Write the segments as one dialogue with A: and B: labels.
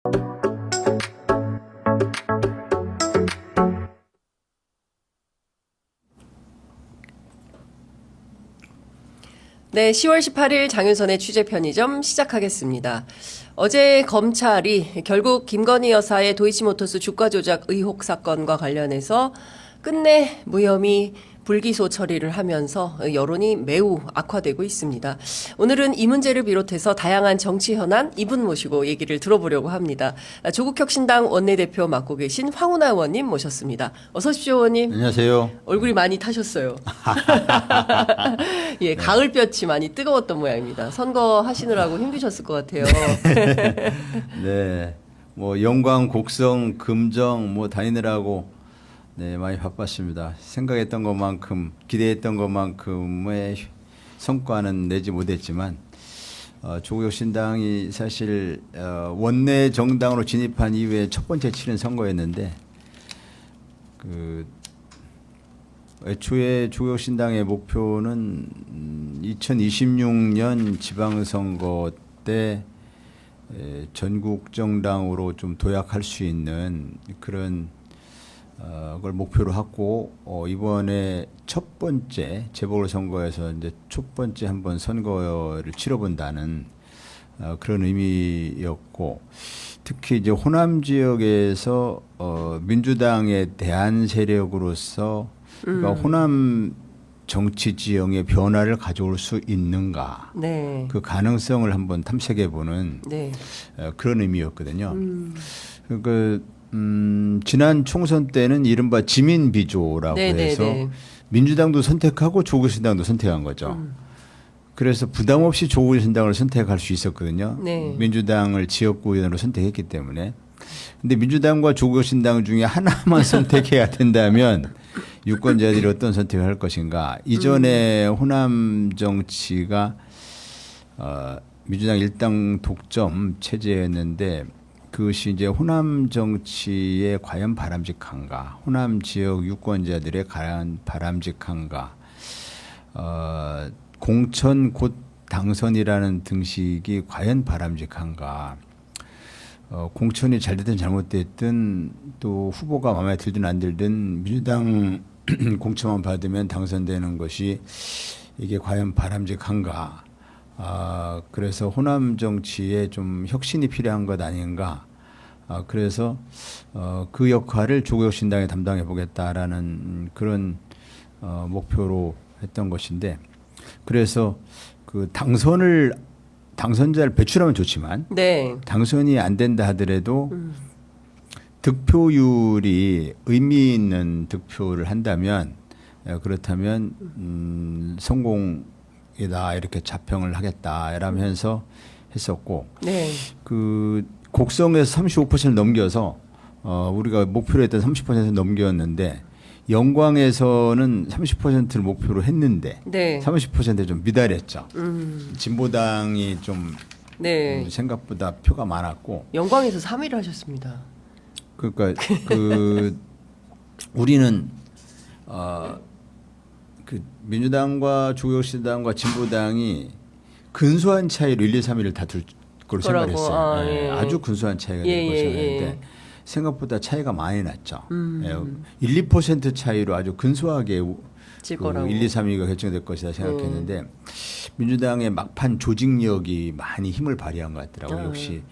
A: 네, 10월 18일 장윤선의 취재 편의점 시작하겠습니다. 어제 검찰이 결국 김건희 여사의 도이치모터스 주가 조작 의혹 사건과 관련해서 끝내 무혐의 불기소 처리를 하면서 여론이 매우 악화되고 있습니다. 오늘은 이 문제를 비롯해서 다양한 정치 현안 이분 모시고 얘기를 들어보려고 합니다. 조국혁신당 원내대표 맡고 계신 황운하 의원님 모셨습니다. 어서 오십시오, 의원님.
B: 안녕하세요.
A: 얼굴이 많이 타셨어요. 예, 가을볕이 많이 뜨거웠던 모양입니다. 선거 하시느라고 힘드셨을 것 같아요.
B: 네, 뭐 영광, 곡성, 금정 뭐 다니느라고 네 많이 바빴습니다. 생각했던 것만큼 기대했던 것만큼의 성과는 내지 못했지만 조국혁신당이 사실 원내 정당으로 진입한 이후에 첫 번째 치른 선거였는데 애초에 조국혁신당의 목표는 2026년 지방선거 때 전국 정당으로 좀 도약할 수 있는 그런 걸 목표로 하고 이번에 첫 번째 재보궐선거에서 이제 첫 번째 한번 선거를 치러본다는 그런 의미였고, 특히 이제 호남 지역에서 민주당의 대안 세력으로서 그러니까 호남 정치 지형의 변화를 가져올 수 있는가,
A: 네.
B: 그 가능성을 한번 탐색해보는
A: 네.
B: 그런 의미였거든요. 지난 총선 때는 이른바 지민 비조라고 해서 민주당도 선택하고 조국신당도 선택한 거죠. 그래서 부담 없이 조국신당을 선택할 수 있었거든요.
A: 네.
B: 민주당을 지역구 의원으로 선택했기 때문에. 근데 민주당과 조국신당 중에 하나만 선택해야 된다면 유권자들이 어떤 선택을 할 것인가. 이전에 호남 정치가 민주당 일당 독점 체제였는데 그것이 이제 호남 정치에 과연 바람직한가, 호남 지역 유권자들의 과연 바람직한가, 공천 곧 당선이라는 등식이 과연 바람직한가, 공천이 잘 됐든 잘못됐든 또 후보가 마음에 들든 안 들든 민주당 공천만 받으면 당선되는 것이 이게 과연 바람직한가. 그래서 호남 정치에 좀 혁신이 필요한 것 아닌가. 그래서 그 역할을 조국혁신당에 담당해 보겠다라는 그런 목표로 했던 것인데, 그래서 그 당선자를 배출하면 좋지만
A: 네.
B: 당선이 안 된다 하더라도 득표율이 의미 있는 득표를 한다면 그렇다면 성공이다 이렇게 자평을 하겠다 이러면서 했었고,
A: 네.
B: 그 곡성에서 35%를 넘겨서 우리가 목표로 했던 30% 넘겼는데 영광에서는 30%를 목표로 했는데
A: 네.
B: 30%에 좀 미달했죠. 진보당이 좀
A: 네.
B: 생각보다 표가 많았고,
A: 영광에서 3위를 하셨습니다.
B: 그러니까 우리는 그 민주당과 조국혁신당과 진보당이 근소한 차이로 1, 2, 3위를 다툴 걸로 생각했어요.
A: 예.
B: 아주 근소한 차이가 될 것을 했는데 생각보다 차이가 많이 났죠. 1, 2% 차이로 아주 근소하게 그 1, 2, 3위가 결정될 것이다 생각했는데 민주당의 막판 조직력이 많이 힘을 발휘한 것 같더라고요. 역시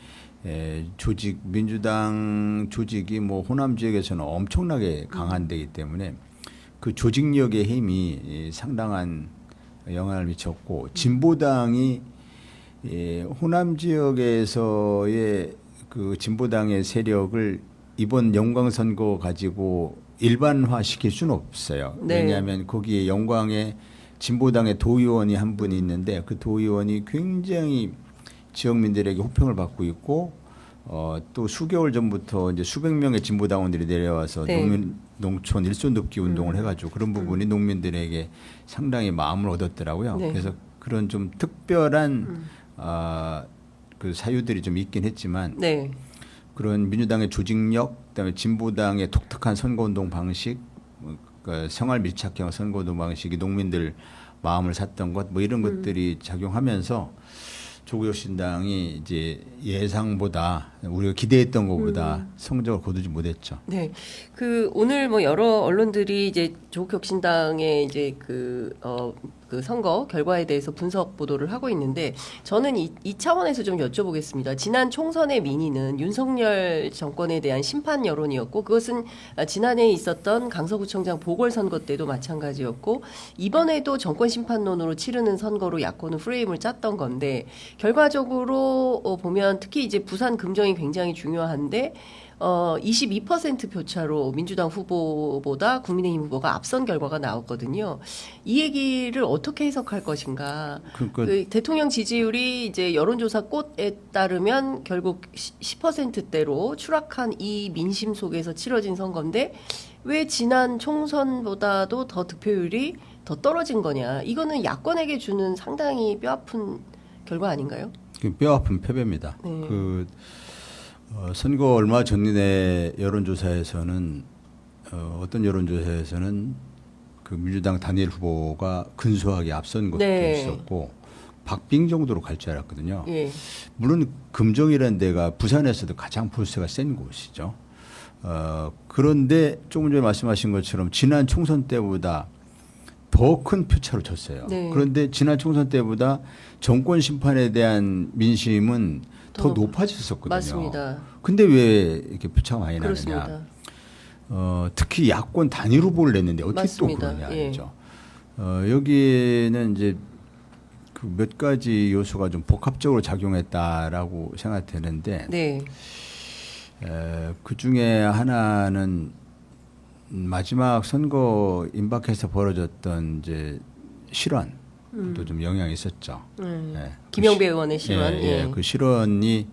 B: 민주당 조직이 뭐 호남 지역에서는 엄청나게 강한 데이기 때문에 그 조직력의 힘이 상당한 영향을 미쳤고, 진보당이 호남 지역에서의 그 진보당의 세력을 이번 영광 선거 가지고 일반화 시킬 수는 없어요.
A: 네.
B: 왜냐하면 거기에 영광에 진보당의 도의원이 한 분이 있는데 그 도의원이 굉장히 지역민들에게 호평을 받고 있고, 또 수개월 전부터 이제 수백 명의 진보당원들이 내려와서
A: 네.
B: 농촌 일손 돕기 운동을 해가지고 그런 부분이 농민들에게 상당히 마음을 얻었더라고요.
A: 네.
B: 그래서 그런 좀 특별한 그 사유들이 좀 있긴 했지만
A: 네.
B: 그런 민주당의 조직력, 그다음에 진보당의 독특한 선거운동 방식, 그 생활 밀착형 선거운동 방식이 농민들 마음을 샀던 것, 뭐 이런 것들이 작용하면서 조국혁신당이 이제 예상보다 우리가 기대했던 것보다 성적을 거두지 못했죠.
A: 네. 그 오늘 뭐 여러 언론들이 이제 조국혁신당의 이제 그 선거 결과에 대해서 분석 보도를 하고 있는데 저는 이 차원에서 좀 여쭤보겠습니다. 지난 총선의 민의는 윤석열 정권에 대한 심판 여론이었고 그것은 지난해 있었던 강서구청장 보궐선거 때도 마찬가지였고 이번에도 정권 심판론으로 치르는 선거로 야권은 프레임을 짰던 건데 결과적으로 보면 특히 이제 부산 금정이 굉장히 중요한데 22% 표차로 민주당 후보보다 국민의힘 후보가 앞선 결과가 나왔거든요. 이 얘기를 어떻게 해석할 것인가?
B: 그러니까
A: 그 대통령 지지율이 이제 여론조사 꽃에 따르면 결국 10%대로 추락한 이 민심 속에서 치러진 선거인데 왜 지난 총선보다도 더 득표율이 더 떨어진 거냐? 이거는 야권에게 주는 상당히 뼈아픈 결과 아닌가요?
B: 뼈아픈 패배입니다.
A: 네.
B: 선거 얼마 전에 여론조사에서는 어떤 여론조사에서는 그 민주당 단일 후보가 근소하게 앞선 것도
A: 네.
B: 있었고 박빙 정도로 갈 줄 알았거든요.
A: 예.
B: 물론 금정이라는 데가 부산에서도 가장 보수세가 센 곳이죠. 그런데 조금 전에 말씀하신 것처럼 지난 총선 때보다 더 큰 표차로 졌어요.
A: 네.
B: 그런데 지난 총선 때보다 정권 심판에 대한 민심은 더 높아졌었거든요.
A: 맞습니다.
B: 근데 왜 이렇게 표차가 많이
A: 그렇습니다.
B: 나느냐? 특히 야권 단일 후보를 냈는데 어떻게
A: 맞습니다.
B: 또 그러냐
A: 예.
B: 이죠. 여기에는 이제 그 몇 가지 요소가 좀 복합적으로 작용했다라고 생각되는데
A: 네.
B: 그 중에 하나는 마지막 선거 임박해서 벌어졌던 이제 실언도 좀 영향이 있었죠. 예.
A: 김영배 의원의 실언. 예.
B: 그 실언이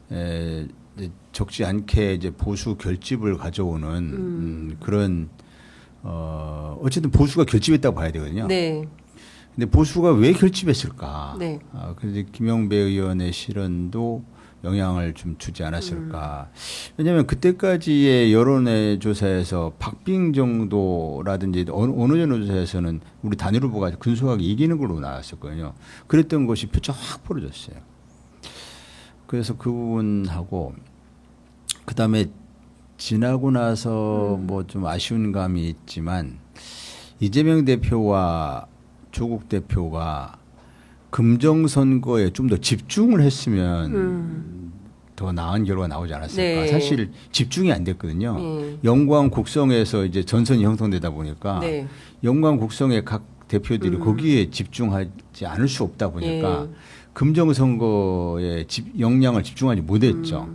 B: 이제 적지 않게 이제 보수 결집을 가져오는 그런 어쨌든 보수가 결집했다고 봐야 되거든요.
A: 네.
B: 근데 보수가 왜 결집했을까?
A: 네.
B: 그래서 김영배 의원의 실언도 영향을 좀 주지 않았을까? 왜냐하면 그때까지의 여론의 조사에서 박빙 정도라든지 어느 여론조사에서는 우리 단일 후보가 근소하게 이기는 걸로 나왔었거든요. 그랬던 것이 표차 확 벌어졌어요. 그래서 그 부분하고 그다음에 지나고 나서 뭐 좀 아쉬운 감이 있지만 이재명 대표와 조국 대표가 금정 선거에 좀 더 집중을 했으면 더 나은 결과가 나오지 않았을까.
A: 네.
B: 사실 집중이 안 됐거든요. 영광 국성에서 이제 전선이 형성되다 보니까
A: 네.
B: 영광 국성의 각 대표들이 거기에 집중하지 않을 수 없다 보니까 금정 선거에 역량을 집중하지 못했죠.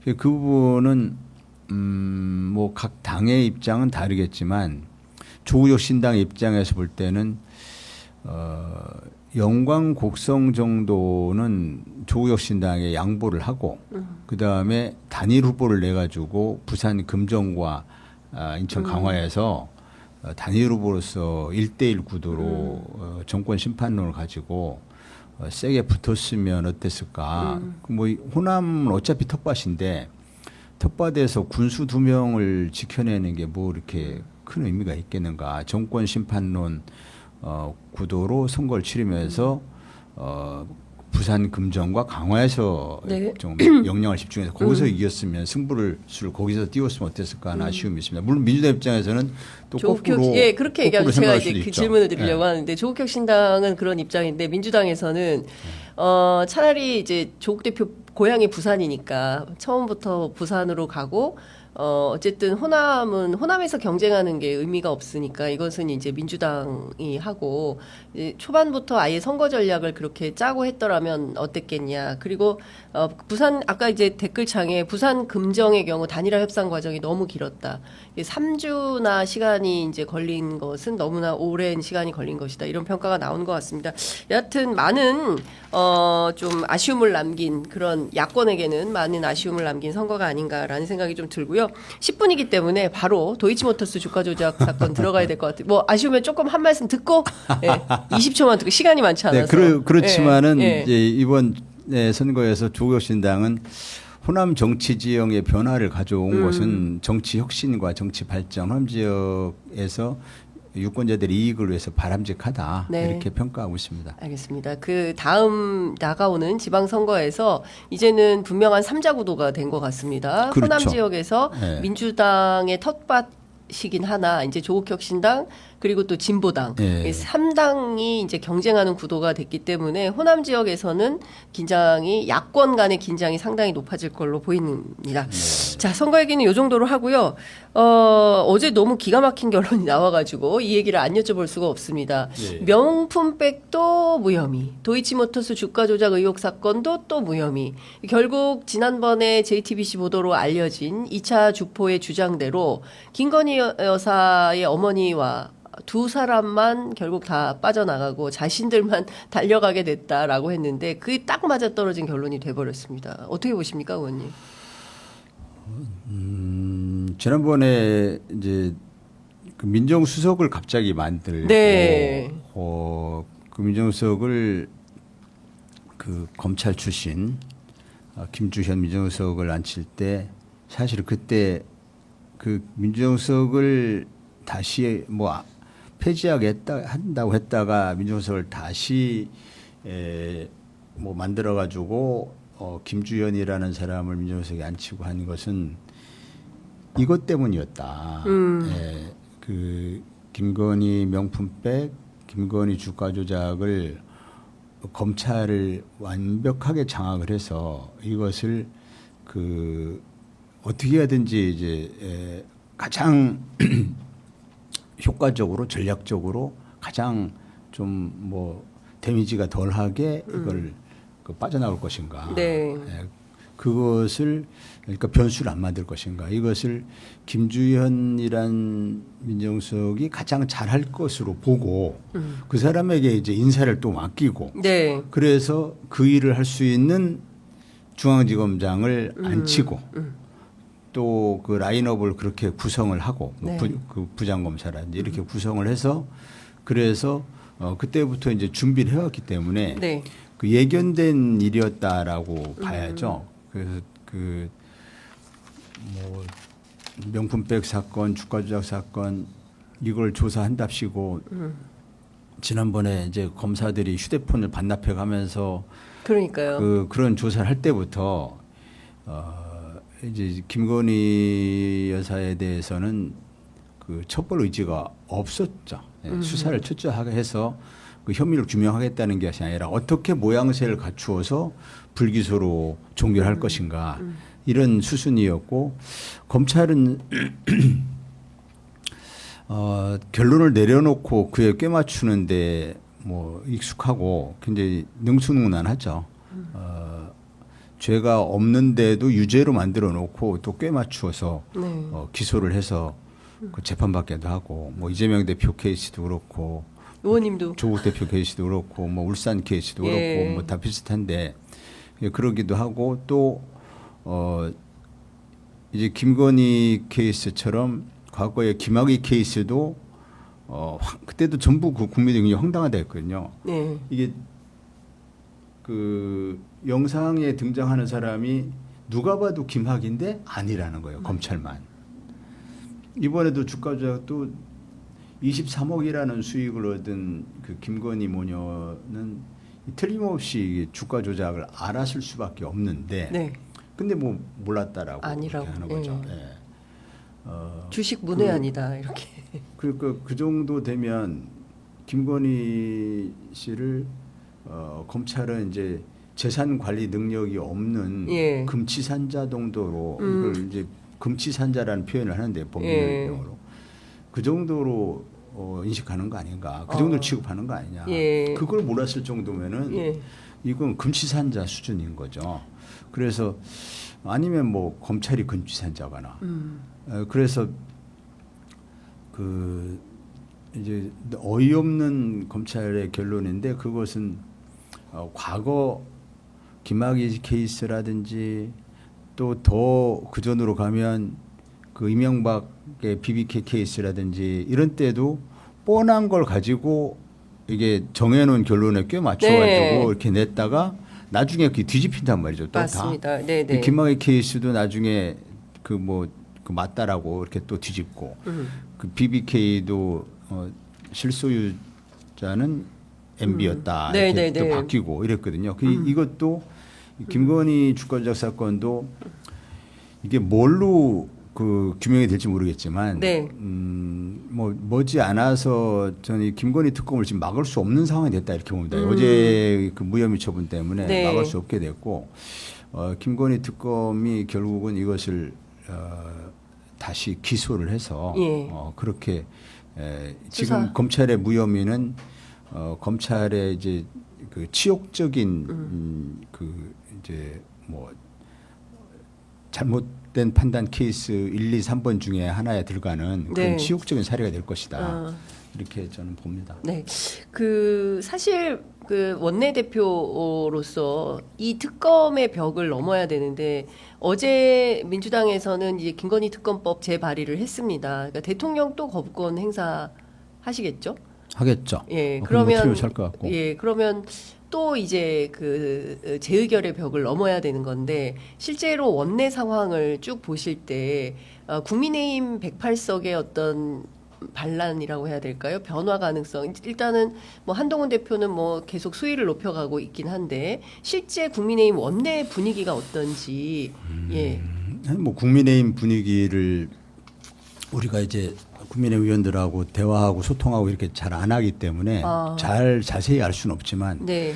B: 그 부분은 뭐 각 당의 입장은 다르겠지만 조국혁신당 입장에서 볼 때는 영광 곡성 정도는 조국혁신당에 양보를 하고 그 다음에 단일 후보를 내 가지고 부산 금정과 인천 강화에서 단일 후보로서 1대1 구도로 정권 심판론을 가지고 세게 붙었으면 어땠을까? 뭐 호남은 어차피 텃밭인데 텃밭에서 군수 2명을 지켜내는 게 뭐 이렇게 큰 의미가 있겠는가? 정권 심판론 구도로 선거를 치르면서 부산 금정과 강화에서
A: 네.
B: 좀 역량을 집중해서 거기서 이겼으면 승부를 거기서 띄웠으면 어땠을까 하는 아쉬움이 있습니다. 물론 민주당 입장에서는 또 거꾸로
A: 예, 그렇게 얘기하면 제가
B: 생각할
A: 이제
B: 수도
A: 그
B: 있죠.
A: 질문을 드리려고
B: 네.
A: 하는데 조국혁신당은 그런 입장인데 민주당에서는 차라리 이제 조국 대표 고향이 부산이니까 처음부터 부산으로 가고 어쨌든 호남에서 경쟁하는 게 의미가 없으니까 이것은 이제 민주당이 하고 초반부터 아예 선거 전략을 그렇게 짜고 했더라면 어땠겠냐. 그리고 부산 아까 이제 댓글창에 부산 금정의 경우 단일화 협상 과정이 너무 길었다. 3주나 시간이 이제 걸린 것은 너무나 오랜 시간이 걸린 것이다. 이런 평가가 나오는 것 같습니다. 여하튼 많은 좀 아쉬움을 남긴 그런 야권에게는 많은 아쉬움을 남긴 선거가 아닌가라는 생각이 좀 들고요. 10분이기 때문에 바로 도이치모터스 주가 조작 사건 들어가야 될 것 같아요. 뭐 아쉬우면 조금 한 말씀 듣고 20초만 듣고 시간이 많지 않아서.
B: 그렇지만은
A: 예, 예.
B: 이제 이번 선거에서 조국혁신당은 호남 정치 지형의 변화를 가져온 것은 정치 혁신과 정치 발전, 호남 지역에서 유권자들의 이익을 위해서 바람직하다
A: 네.
B: 이렇게 평가하고 있습니다.
A: 알겠습니다. 그 다음 나가오는 지방선거에서 이제는 분명한 삼자 구도가 된 것 같습니다.
B: 그렇죠.
A: 호남 지역에서
B: 네.
A: 민주당의 텃밭이긴 하나 이제 조국혁신당 그리고 또 진보당
B: 네.
A: 3당이 이제 경쟁하는 구도가 됐기 때문에 호남 지역에서는 긴장이 야권 간의 긴장이 상당히 높아질 걸로 보입니다. 자, 선거 얘기는 이 정도로 하고요. 어제 너무 기가 막힌 결론이 나와가지고 이 얘기를 안 여쭤볼 수가 없습니다.
B: 예.
A: 명품백도 무혐의, 도이치모터스 주가 조작 의혹 사건도 또 무혐의. 결국 지난번에 JTBC 보도로 알려진 2차 주포의 주장대로 김건희 여사의 어머니와 두 사람만 결국 다 빠져나가고 자신들만 달려가게 됐다라고 했는데 그게 딱 맞아떨어진 결론이 돼버렸습니다. 어떻게 보십니까, 의원님?
B: 지난번에 이제 그 민정수석을 갑자기 만들고
A: 네.
B: 그 민정수석을 그 검찰 출신 김주현 민정수석을 앉힐 때 사실 그때 그 민정수석을 다시 뭐 한다고 했다가 민정수석을 다시 뭐 만들어 가지고 김주현이라는 사람을 민정수석에 앉히고 한 것은 이것 때문이었다. 그 김건희 명품백, 김건희 주가 조작을 검찰을 완벽하게 장악을 해서 이것을 그 어떻게 하든지 이제 가장 효과적으로 전략적으로 가장 좀 뭐 데미지가 덜하게 이걸 그 빠져나올 것인가.
A: 네.
B: 그것을 그러니까 변수를 안 만들 것인가. 이것을 김주현이란 민정수석이 가장 잘할 것으로 보고 그 사람에게 이제 인사를 또 맡기고
A: 네.
B: 그래서 그 일을 할 수 있는 중앙지검장을 앉히고 또 그 라인업을 그렇게 구성을 하고
A: 네.
B: 그 부장검사라든지 이렇게 구성을 해서 그래서 그때부터 이제 준비를 해왔기 때문에
A: 네.
B: 그 예견된 일이었다라고 봐야죠. 그래서 그 뭐 명품백 사건, 주가 조작 사건 이걸 조사한답시고 지난번에 이제 검사들이 휴대폰을 반납해 가면서
A: 그러니까요.
B: 그런 조사를 할 때부터 이제 김건희 여사에 대해서는 그 처벌 의지가 없었죠. 수사를 철저하게 해서 그 혐의를 규명하겠다는 것이 아니라 어떻게 모양새를 갖추어서 불기소로 종결할 것인가 이런 수순이었고 검찰은 결론을 내려놓고 그에 꿰맞추는데 뭐 익숙하고 굉장히 능수능란하죠. 죄가 없는데도 유죄로 만들어 놓고 또 꿰맞추어서
A: 네.
B: 기소를 해서 그 재판받게도 하고 뭐 이재명 대표 케이스도 그렇고
A: 의원님도
B: 조국 대표 케이스도 그렇고 뭐 울산 케이스도
A: 예.
B: 그렇고 뭐 다 비슷한데 그러기도 하고 또 이제 김건희 케이스처럼 과거에 김학의 케이스도 그때도 전부 그 국민들이 굉장히 황당하다 했거든요.
A: 네.
B: 이게 그 영상에 등장하는 사람이 누가 봐도 김학인데 아니라는 거예요. 검찰만. 이번에도 주가 조작도 23억이라는 수익을 얻은 그 김건희 모녀는 틀림없이 주가 조작을 알았을 수밖에 없는데
A: 네.
B: 근데 뭐 몰랐다라고
A: 아니라고.
B: 그렇게 하는 거죠.
A: 예.
B: 예.
A: 주식 문외한이다 이렇게.
B: 그러니까 그 정도 되면 김건희 씨를 검찰은 이제 재산 관리 능력이 없는
A: 예.
B: 금치산자 정도로 이걸 이제 금치산자라는 표현을 하는데 법률용어로 그 정도로 인식하는 거 아닌가? 그 정도로 취급하는 거 아니냐?
A: 예.
B: 그걸 몰랐을 정도면은
A: 예.
B: 이건 금치산자 수준인 거죠. 그래서 아니면 뭐 검찰이 금치산자거나. 그래서 그 이제 어이없는 검찰의 결론인데 그것은 과거 김학의 케이스라든지 또 더 그전으로 가면 그 이명박의 BBK 케이스라든지 이런 때도 뻔한 걸 가지고 이게 정해놓은 결론에 꽤 맞춰가지고
A: 네.
B: 이렇게 냈다가 나중에 그게 뒤집힌단 말이죠. 또
A: 맞습니다.
B: 다.
A: 네네.
B: 김학의 케이스도 나중에 그 맞다라고 이렇게 또 뒤집고 그 BBK도 실소유자는 MB였다.
A: 네,
B: 이렇게
A: 네,
B: 또
A: 네.
B: 바뀌고 이랬거든요. 이것도 김건희 주가 조작 사건도 이게 뭘로 그 규명이 될지 모르겠지만,
A: 네.
B: 뭐 머지 않아서 저는 이 김건희 특검을 지금 막을 수 없는 상황이 됐다 이렇게 봅니다. 어제 그 무혐의 처분 때문에
A: 네.
B: 막을 수 없게 됐고, 김건희 특검이 결국은 이것을 다시 기소를 해서
A: 예.
B: 그렇게
A: 수사.
B: 지금 검찰의 무혐의는 검찰의 이제 그 치욕적인 그 이제 뭐 잘못된 판단 케이스 1, 2, 3번 중에 하나에 들어가는 그런
A: 네.
B: 치욕적인 사례가 될 것이다. 이렇게 저는 봅니다.
A: 네. 그 사실 그 원내대표로서 이 특검의 벽을 넘어야 되는데 어제 민주당에서는 이제 김건희 특검법 재발의를 했습니다. 그러니까 대통령 또 거부권 행사 하시겠죠?
B: 하겠죠.
A: 예.
B: 그러면
A: 그러면
B: 것 같고.
A: 예. 그러면 또 이제 그 재의결의 벽을 넘어야 되는 건데 실제로 원내 상황을 쭉 보실 때 국민의힘 108석의 어떤 반란이라고 해야 될까요? 변화 가능성. 일단은 뭐 한동훈 대표는 뭐 계속 수위를 높여가고 있긴 한데 실제 국민의힘 원내 분위기가 어떤지 예.
B: 뭐 국민의힘 분위기를 우리가 이제 국민의 의원들하고 대화하고 소통하고 이렇게 잘 안 하기 때문에 잘 자세히 알 수는 없지만
A: 네.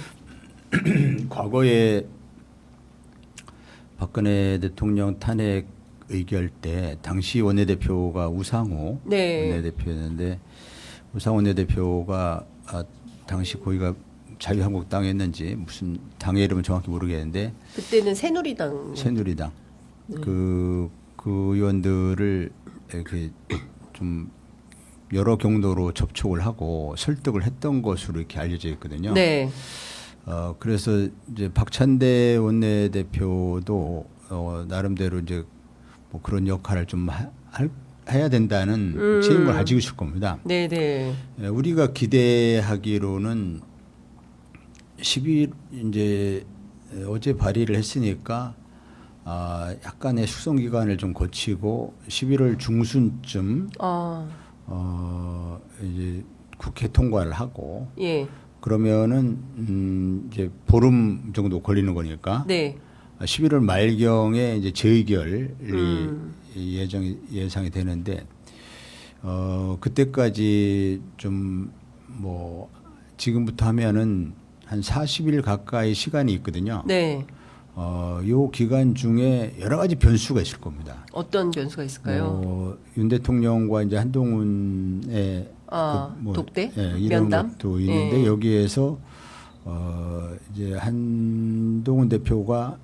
B: 과거에 박근혜 대통령 탄핵 의결 때 당시 원내대표가 우상호
A: 네.
B: 원내대표였는데 우상호 원내대표가 당시 거기가 자유한국당이었는지 무슨 당의 이름은 정확히 모르겠는데
A: 그때는 새누리당.
B: 새누리당 그 의원들을 이렇게 좀 여러 경로로 접촉을 하고 설득을 했던 것으로 이렇게 알려져 있거든요.
A: 네.
B: 그래서 이제 박찬대 원내대표도 나름대로 이제 뭐 그런 역할을 좀 해야 된다는 책임을 가지고 있을 겁니다.
A: 네, 네.
B: 우리가 기대하기로는 10일 이제 어제 발의를 했으니까 약간의 숙성 기간을 좀 거치고 11월 중순쯤 이제 국회 통과를 하고
A: 예.
B: 그러면은 이제 보름 정도 걸리는 거니까
A: 네.
B: 11월 말경에 이제 재의결이 예상이 되는데 그때까지 좀 뭐 지금부터 하면은 한 40일 가까이 시간이 있거든요.
A: 네.
B: 요 기간 중에 여러 가지 변수가 있을 겁니다.
A: 어떤 변수가 있을까요?
B: 윤 대통령과 이제 한동훈의
A: 독대?
B: 예, 이런
A: 면담?
B: 것도 있는데
A: 예.
B: 여기에서 이제 한동훈 대표가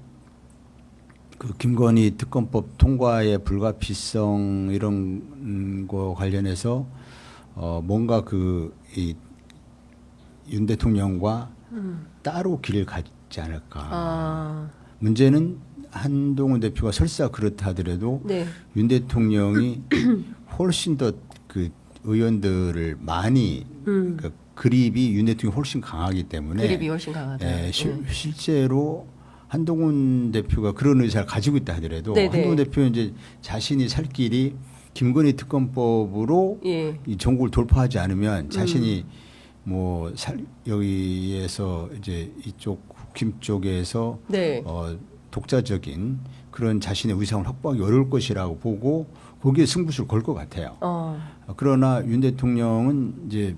B: 그 김건희 특검법 통과의 불가피성 이런 거 관련해서 뭔가 윤 대통령과 따로 길을 갖지 않을까. 문제는 한동훈 대표가 설사 그렇다 하더라도
A: 네.
B: 윤 대통령이 훨씬 더 그 의원들을 많이 그 그립이 윤 대통령이 훨씬 강하기 때문에
A: 그립이 훨씬 강하다.
B: 실제로 한동훈 대표가 그런 의사를 가지고 있다 하더라도
A: 네네.
B: 한동훈 대표는 이제 자신이 살 길이 김건희 특검법으로
A: 예.
B: 이 전국을 돌파하지 않으면 자신이 뭐 여기에서 이제 이쪽 국힘 쪽에서
A: 네.
B: 독자적인 그런 자신의 위상을 확보하기 어려울 것이라고 보고 거기에 승부수를 걸 것 같아요. 그러나 윤 대통령은 이제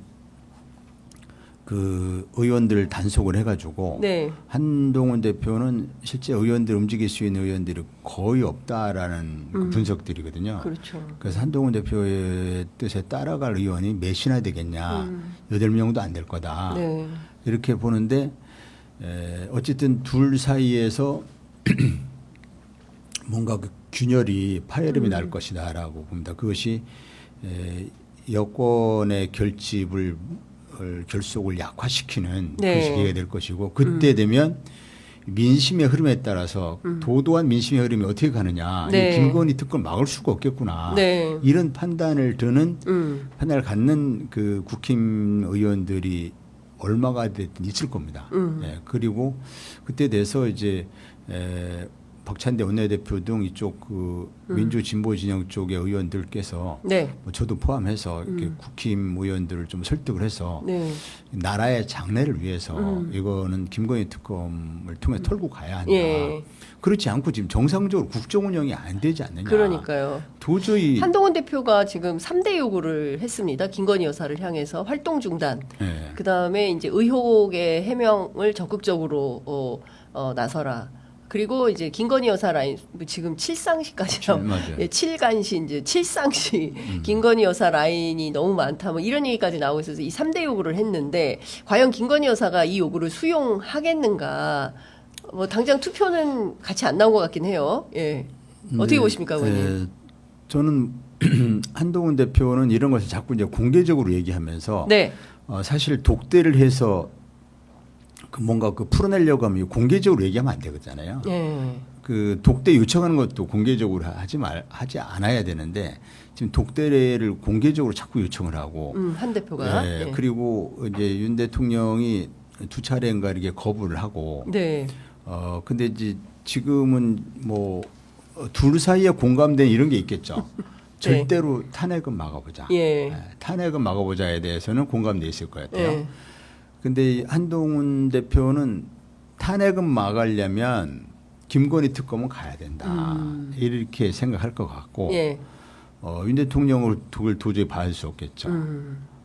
B: 그 의원들을 단속을 해가지고
A: 네.
B: 한동훈 대표는 실제 의원들 움직일 수 있는 의원들이 거의 없다라는 그 분석들이거든요.
A: 그렇죠.
B: 그래서 한동훈 대표의 뜻에 따라갈 의원이 몇이나 되겠냐. 8명도 안 될 거다.
A: 네.
B: 이렇게 보는데 어쨌든 둘 사이에서 뭔가 그 균열이 파열음이 날 것이다라고 봅니다. 그것이 여권의 결속을 약화시키는
A: 네.
B: 그것이 기회가 될 것이고 그때 되면 민심의 흐름에 따라서 도도한 민심의 흐름이 어떻게 가느냐.
A: 네.
B: 이 김건희 특검을 막을 수가 없겠구나.
A: 네.
B: 이런 판단을 판단을 갖는 그 국힘 의원들이 얼마가 됐든 있을 겁니다. 그리고 그때 돼서 이제 박찬대 원내대표 등 이쪽 그 민주 진보 진영 쪽의 의원들께서
A: 네.
B: 뭐 저도 포함해서 이렇게 국힘 의원들을 좀 설득을 해서
A: 네.
B: 나라의 장래를 위해서 이거는 김건희 특검을 통해 털고 가야 한다.
A: 예.
B: 그렇지 않고 지금 정상적으로 국정 운영이 안 되지 않느냐.
A: 그러니까요.
B: 도저히
A: 한동훈 대표가 지금 3대 요구를 했습니다. 김건희 여사를 향해서 활동 중단.
B: 예.
A: 그다음에 이제 의혹의 해명을 적극적으로 나서라. 그리고 이제 김건희 여사 라인 지금 칠상시까지요.
B: 맞아요.
A: 예, 칠간시 이제 칠상시 김건희 여사 라인이 너무 많다. 뭐 이런 얘기까지 나오고 있어서 이 3대 요구를 했는데 과연 김건희 여사가 이 요구를 수용하겠는가? 뭐 당장 투표는 같이 안 나온 것 같긴 해요. 예. 어떻게 보십니까, 의원님?
B: 저는 한동훈 대표는 이런 것을 자꾸 이제 공개적으로 얘기하면서
A: 네.
B: 사실 독대를 해서 그 뭔가 그 풀어내려고 하면 공개적으로 얘기하면 안 되거든요.
A: 예.
B: 그 독대 요청하는 것도 공개적으로 하지 않아야 되는데 지금 독대를 공개적으로 자꾸 요청을 하고
A: 한 대표가.
B: 예,
A: 예.
B: 그리고 이제 윤 대통령이 두 차례인가 이렇게 거부를 하고
A: 네.
B: 근데 이제 지금은 뭐 둘 사이에 공감된 이런 게 있겠죠. 절대로 탄핵은 막아보자.
A: 예.
B: 탄핵은 막아보자에 대해서는 공감돼 있을 것 같아요.
A: 예.
B: 근데 한동훈 대표는 탄핵은 막으려면 김건희 특검은 가야 된다. 이렇게 생각할 것 같고
A: 예.
B: 윤 대통령을 그걸 도저히 받을 수 없겠죠.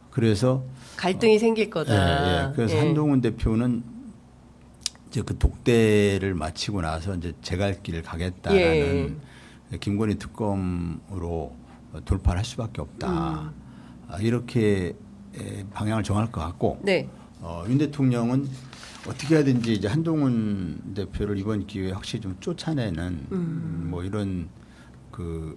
B: 그래서
A: 갈등이 생길 거다.
B: 예. 그래서
A: 예.
B: 한동훈 대표는 이제 그 독대를 마치고 나서 이제 제 갈 길을 가겠다라는 김건희 특검으로 돌파를 할 수밖에 없다. 이렇게 방향을 정할 것 같고
A: 네.
B: 윤 대통령은 어떻게 하든지 이제 한동훈 대표를 이번 기회에 확실히 좀 쫓아내는 뭐 이런 그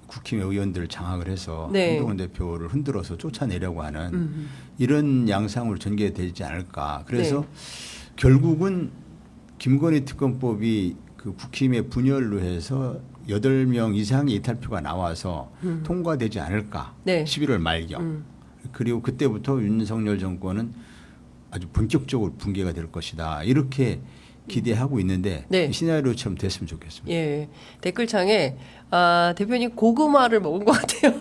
B: 국힘의 의원들을 장악을 해서
A: 네.
B: 한동훈 대표를 흔들어서 쫓아내려고 하는 이런 양상으로 전개되지 않을까. 그래서
A: 네.
B: 결국은 김건희 특검법이 그 국힘의 분열로 해서 8명 이상의 이탈표가 나와서 통과되지 않을까.
A: 네.
B: 11월 말경. 그리고 그때부터 윤석열 정권은 아주 본격적으로 붕괴가 될 것이다. 이렇게 기대하고 있는데
A: 네.
B: 시나리오처럼 됐으면 좋겠습니다.
A: 예. 댓글창에 대표님 고구마를 먹은 것 같아요.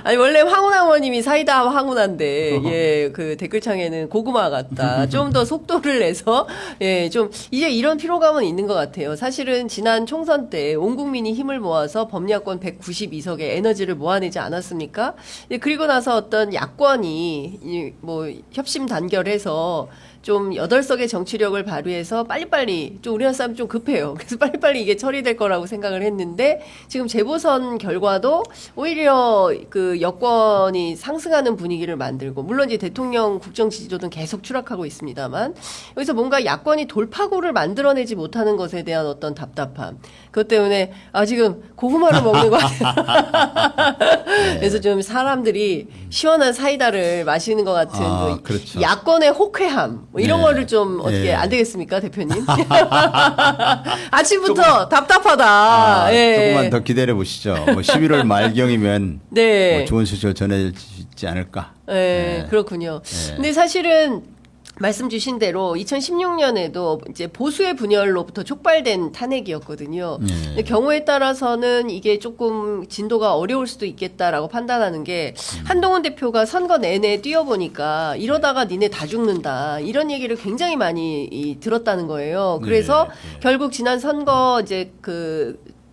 A: 아니 원래 황운하모님이 사이다 황운한데 그 댓글창에는 고구마 같다. 좀 더 속도를 내서 좀 이제 이런 피로감은 있는 것 같아요. 사실은 지난 총선 때 온 국민이 힘을 모아서 범야권 192석의 에너지를 모아내지 않았습니까? 그리고 나서 어떤 야권이 뭐 협심 단결해서 좀 8석의 정치력을 발휘해서 빨리빨리 좀 우리나라 사람 좀 급해요. 그래서 빨리빨리 이게 처리될 거라고 생각을 했는데 지금 재보선 결과도 오히려 그 여권이 상승하는 분위기를 만들고 물론 이제 대통령 국정 지지도는 계속 추락하고 있습니다만 여기서 뭔가 야권이 돌파구를 만들어내지 못하는 것에 대한 어떤 답답함 그것 때문에 지금 고구마를 먹는 것 같아요. 그래서 좀 사람들이 시원한 사이다를 마시는 것 같은 뭐
B: 그렇죠.
A: 야권의 호쾌함 뭐 이런 거를 좀 어떻게 안 되겠습니까, 대표님? 아침부터 답답하다.
B: 조금만 더 기다려 보시죠. 뭐 11월 말경이면
A: 네.
B: 뭐 좋은 소식을 전해지지 않을까.
A: 네, 그렇군요. 근데 사실은 말씀 주신 대로 2016년에도 이제 보수의 분열로부터 촉발된 탄핵이었거든요. 근데 경우에 따라서는 이게 조금 진도가 어려울 수도 있겠다라고 판단하는 게 한동훈 대표가 선거 내내 뛰어보니까 이러다가 니네 다 죽는다 이런 얘기를 굉장히 많이 들었다는 거예요. 그래서 결국 지난 선거 이제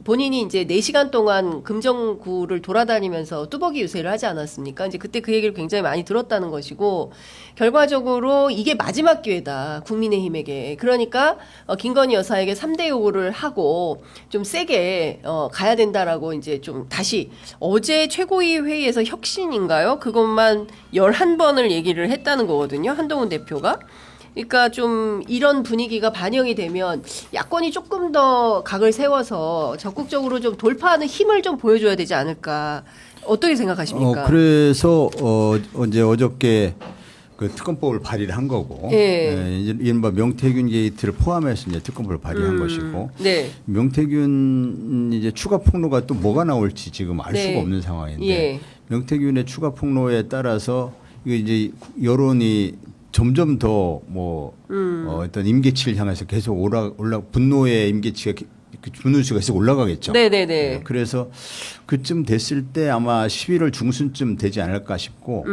A: 본인이 이제 4시간 동안 금정구를 돌아다니면서 뚜벅이 유세를 하지 않았습니까? 이제 그때 그 얘기를 굉장히 많이 들었다는 것이고, 결과적으로 이게 마지막 기회다, 국민의힘에게. 그러니까, 김건희 여사에게 3대 요구를 하고, 좀 세게, 가야 된다라고 이제 좀 다시, 어제 최고위 회의에서 혁신인가요? 그것만 11번을 얘기를 했다는 거거든요, 한동훈 대표가. 그러니까 좀 이런 분위기가 반영이 되면 야권이 조금 더 각을 세워서 적극적으로 좀 돌파하는 힘을 좀 보여줘야 되지 않을까. 어떻게 생각하십니까?
B: 그래서 이제 어저께 그 특검법을 발의를 한 거고, 이제 이른바 명태균 게이트를 포함해서 이제 특검법을 발의한 것이고,
A: 네.
B: 명태균 이제 추가 폭로가 또 뭐가 나올지 지금 알 수가 없는 상황인데, 명태균의 추가 폭로에 따라서 이거 이제 여론이 점점 더 뭐 어떤 임계치를 향해서 계속 분노의 임계치가 분노수가 계속 올라가겠죠.
A: 네네네.
B: 그래서 그쯤 됐을 때 아마 11월 중순쯤 되지 않을까 싶고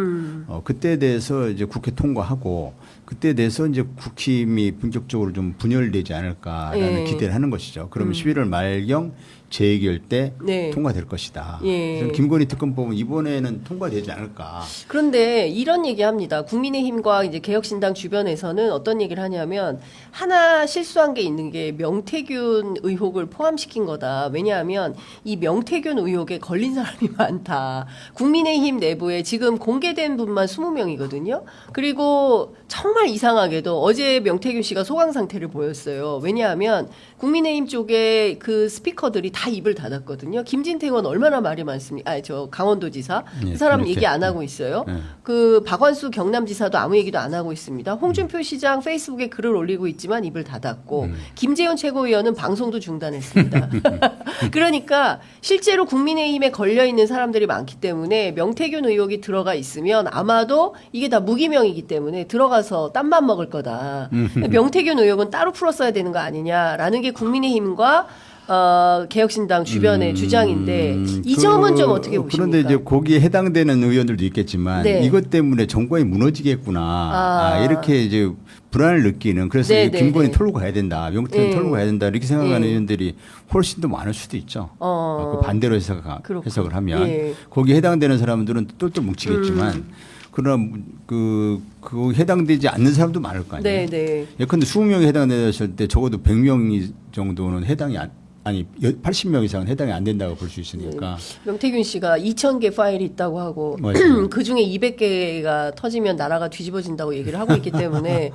B: 그때에 대해서 이제 국회 통과하고 그때에 대해서 이제 국힘이 본격적으로 좀 분열되지 않을까라는 기대를 하는 것이죠. 그러면 11월 말경 재의결 때
A: 네.
B: 통과될 것이다.
A: 예.
B: 그래서 김건희 특검법은 이번에는 통과되지 않을까.
A: 그런데 이런 얘기합니다. 국민의힘과 이제 개혁신당 주변에서는 어떤 얘기를 하냐면 하나 실수한 게 있는 게 명태균 의혹을 포함시킨 거다. 왜냐하면 이 명태균 의혹에 걸린 사람이 많다. 국민의힘 내부에 지금 공개된 분만 20명이거든요. 그리고 정말 이상하게도 어제 명태균 씨가 소강 상태를 보였어요. 왜냐하면 국민의힘 쪽에 그 스피커들이 다 입을 닫았거든요. 김진태 의원 얼마나 말이 많습니까? 저 강원도지사
B: 네,
A: 그 사람
B: 그렇게.
A: 얘기 안 하고 있어요.
B: 네.
A: 그 박완수 경남지사도 아무 얘기도 안 하고 있습니다. 홍준표 시장 페이스북에 글을 올리고 있지만 입을 닫았고 김재현 최고위원은 방송도 중단했습니다. 그러니까 실제로 국민의힘에 걸려 있는 사람들이 많기 때문에 명태균 의혹이 들어가 있으면 아마도 이게 다 무기명이기 때문에 들어가서 땀만 먹을 거다. 명태균 의혹은 따로 풀었어야 되는 거 아니냐라는 게 국민의힘과 개혁신당 주변의 주장인데 이 점은 좀 어떻게 보십니까?
B: 그런데 이제 거기에 해당되는 의원들도 있겠지만
A: 네.
B: 이것 때문에 정권이 무너지겠구나 이렇게 이제 불안을 느끼는 그래서
A: 네,
B: 이제
A: 네,
B: 김건희
A: 네.
B: 털고 가야 된다, 명태균
A: 네.
B: 털고 가야 된다 이렇게 생각하는
A: 네.
B: 의원들이 훨씬 더 많을 수도 있죠.
A: 어.
B: 그 반대로
A: 그렇군요.
B: 해석을 하면
A: 예.
B: 거기에 해당되는 사람들은 똘똘 뭉치겠지만 그러나 그 해당되지 않는 사람도 많을 거 아니에요.
A: 네, 네.
B: 예컨대 20명이 해당됐을 때 적어도 100명 정도는 해당이 아니 80명 이상은 해당이 안 된다고 볼 수 있으니까.
A: 명태균 씨가 2,000개 파일이 있다고 하고
B: 맞아요.
A: 그 중에 200개가 터지면 나라가 뒤집어진다고 얘기를 하고 있기 때문에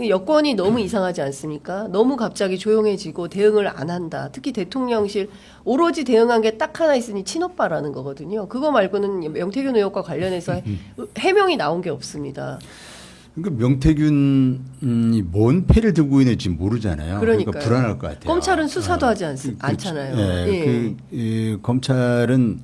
A: 여권이 너무 이상하지 않습니까? 너무 갑자기 조용해지고 대응을 안 한다. 특히 대통령실 오로지 대응한 게 딱 하나 있으니 친오빠라는 거거든요. 그거 말고는 명태균 의혹과 관련해서 해명이 나온 게 없습니다.
B: 그러니까 명태균이 뭔 패를 들고 있는지 모르잖아요. 그러니까
A: 그러니까요.
B: 불안할 것 같아요.
A: 검찰은 수사도 하지 않잖아요. 예.
B: 검찰은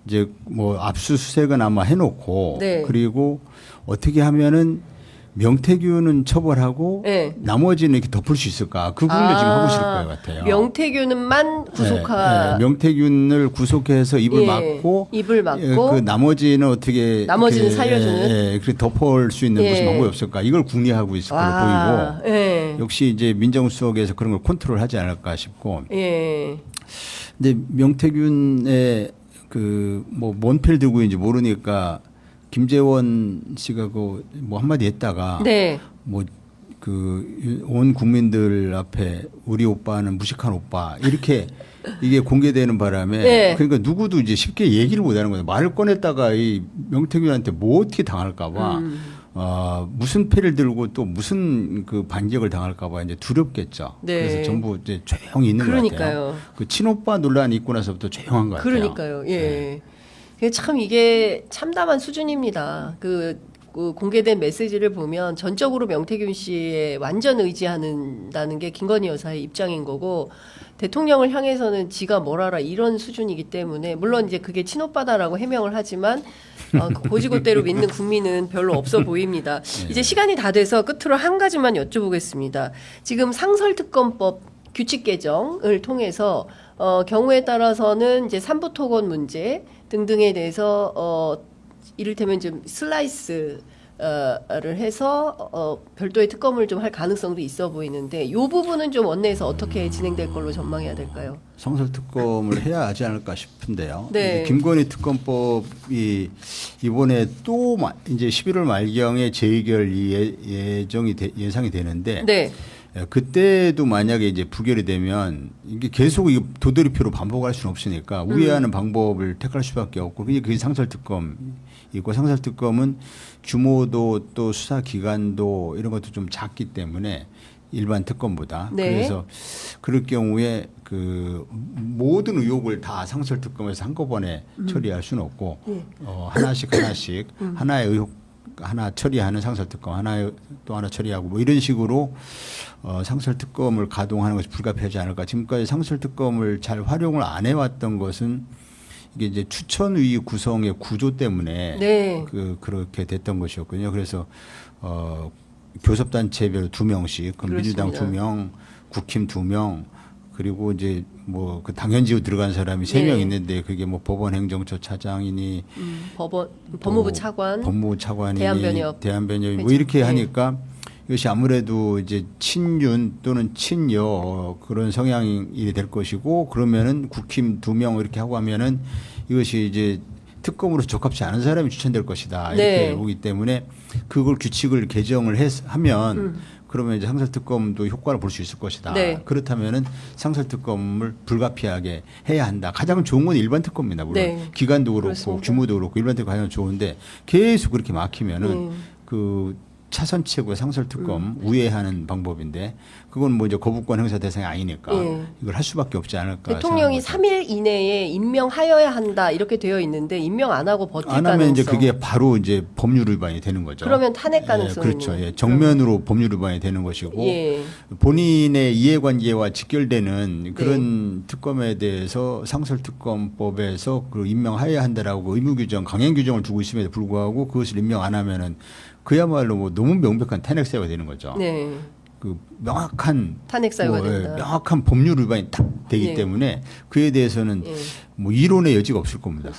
B: 이제 뭐 압수수색은 아마 해놓고
A: 네.
B: 그리고 어떻게 하면은 명태균은 처벌하고
A: 네.
B: 나머지는 이렇게 덮을 수 있을까? 그 고민을 지금 하고 있을 것 같아요.
A: 명태균만 구속하.
B: 명태균을 구속해서 입을
A: 예,
B: 막고
A: 입을 막고
B: 그 나머지는 어떻게
A: 나머지는
B: 이렇게,
A: 살려주는?
B: 그렇게 덮을 수 있는
A: 예.
B: 무슨 방법이 없을까? 이걸 궁리하고 있을 걸로 보이고
A: 예.
B: 역시 이제 민정수석에서 그런 걸 컨트롤하지 않을까 싶고.
A: 예.
B: 근데 명태균의 그 뭐 뭔 패를 들고 있는지 모르니까 김재원 씨가 그 뭐 한마디 했다가
A: 네.
B: 뭐 그 온 국민들 앞에 우리 오빠는 무식한 오빠 이렇게 이게 공개되는 바람에
A: 네.
B: 그러니까 누구도 이제 쉽게 얘기를 못 하는 거예요. 말을 꺼냈다가 이 명태균한테 뭐 어떻게 당할까봐 무슨 패를 들고 또 무슨 그 반격을 당할까봐 이제 두렵겠죠.
A: 네.
B: 그래서 전부 이제 조용히 있는 것
A: 그러니까요.
B: 같아요. 그 친오빠 논란이 있고 나서부터 조용한 것 같아요.
A: 그러니까요. 예.
B: 네.
A: 참 이게 참담한 수준입니다. 그 공개된 메시지를 보면 전적으로 명태균 씨에 완전 의지한다는 게 김건희 여사의 입장인 거고 대통령을 향해서는 지가 뭘 알아 이런 수준이기 때문에 물론 이제 그게 친오빠다라고 해명을 하지만 고지고대로 믿는 국민은 별로 없어 보입니다. 이제 시간이 다 돼서 끝으로 한 가지만 여쭤보겠습니다. 지금 상설특검법 규칙 개정을 통해서 경우에 따라서는 이제 삼부토건 문제 등등에 대해서 이를테면 좀 슬라이스를 해서 별도의 특검을 좀 할 가능성도 있어 보이는데 이 부분은 좀 원내에서 어떻게 진행될 걸로 전망해야 될까요?
B: 상설특검을 해야 하지 않을까 싶은데요.
A: 네.
B: 김건희 특검법이 이번에 또 이제 11월 말경에 재의결이 예상이 되는데
A: 네.
B: 그때도 만약에 이제 부결이 되면 이게 계속 이 도돌이표로 반복할 수는 없으니까 우회하는 방법을 택할 수밖에 없고 그게 상설특검이고 상설특검은 규모도 또 수사 기간도 이런 것도 좀 작기 때문에 일반 특검보다
A: 네.
B: 그래서 그럴 경우에 그 모든 의혹을 다 상설특검에서 한꺼번에 처리할 수는 없고 하나씩 하나의 의혹 하나 처리하는 상설특검 또 하나 처리하고 뭐 이런 식으로 상설특검을 가동하는 것이 불가피하지 않을까. 지금까지 상설특검을 잘 활용을 안 해왔던 것은 이게 이제 추천위 구성의 구조 때문에
A: 네.
B: 그렇게 됐던 것이었거든요. 그래서 교섭단체별로 2명씩, 그럼
A: 그렇습니다.
B: 민주당 2명, 국힘 2명, 그리고 이제 뭐 그 당연지로 들어간 사람이 3명
A: 네.
B: 있는데 그게 뭐 법원행정처 차장이니
A: 법무부 차관,
B: 법무부 차관이니
A: 대한변협
B: 뭐 이렇게
A: 네.
B: 하니까 이것이 아무래도 이제 친윤 또는 친여 그런 성향이 될 것이고, 그러면은 국힘 2명 이렇게 하고 하면은 이것이 이제 특검으로 적합치 않은 사람이 추천될 것이다 이렇게
A: 네.
B: 보기 때문에 그걸 규칙을 개정을 하면 그러면 이제 상설특검도 효과를 볼 수 있을 것이다.
A: 네.
B: 그렇다면은 상설특검을 불가피하게 해야 한다. 가장 좋은 건 일반 특검입니다. 물론
A: 네.
B: 기간도 그렇고
A: 그렇습니다.
B: 규모도 그렇고 일반 특검 가장 좋은데 계속 그렇게 막히면은 그 차선 최고의 상설특검 우회하는 방법인데 그건 뭐 이제 거부권 행사 대상이 아니니까 이걸 할 수밖에 없지 않을까.
A: 대통령이
B: 생각합니다.
A: 3일 이내에 임명하여야 한다 이렇게 되어 있는데 임명 안 하고 버틸
B: 안
A: 가능성.
B: 하면 이제 그게 바로 이제 법률 위반이 되는 거죠.
A: 그러면 탄핵 가능성이
B: 그렇죠. 예, 정면으로 법률 위반이 되는 것이고
A: 예.
B: 본인의 이해관계와 직결되는 그런 특검에 대해서 상설특검법에서 그 임명하여야 한다라고 의무 규정, 강행 규정을 두고 있음에도 불구하고 그것을 임명 안 하면은 그야말로 뭐 너무 명백한 탄핵 사유가 되는 거죠.
A: 네.
B: 그 명확한
A: 탄핵 사유가 된다.
B: 명확한 법률 위반이 딱 되기
A: 예.
B: 때문에 그에 대해서는
A: 예.
B: 뭐 이론의 여지가 없을 겁니다.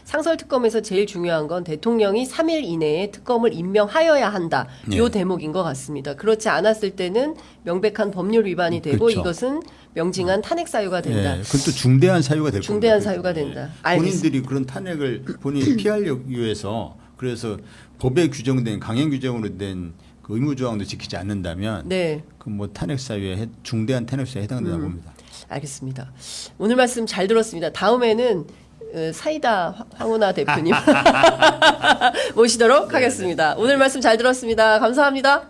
A: 상설특검에서 제일 중요한 건 대통령이 3일 이내에 특검을 임명하여야 한다. 요 대목인 것 같습니다. 그렇지 않았을 때는 명백한 법률 위반이 되고
B: 그렇죠.
A: 이것은 명징한 탄핵 사유가 된다.
B: 예, 그건 또 중대한 사유가 될 겁니다.
A: 중대한 사유가 된다. 알겠습니다.
B: 본인들이 그런 탄핵을 본인이 피하려기 위해서 그래서 법에 규정된 강행 규정으로 된 그 의무 조항도 지키지 않는다면
A: 네.
B: 그 뭐 탄핵 사유에 중대한 탄핵 사유에 해당된다 고 봅니다.
A: 알겠습니다. 오늘 말씀 잘 들었습니다. 다음에는 사이다 황운하 대표님 모시도록 하겠습니다. 오늘 말씀 잘 들었습니다. 감사합니다.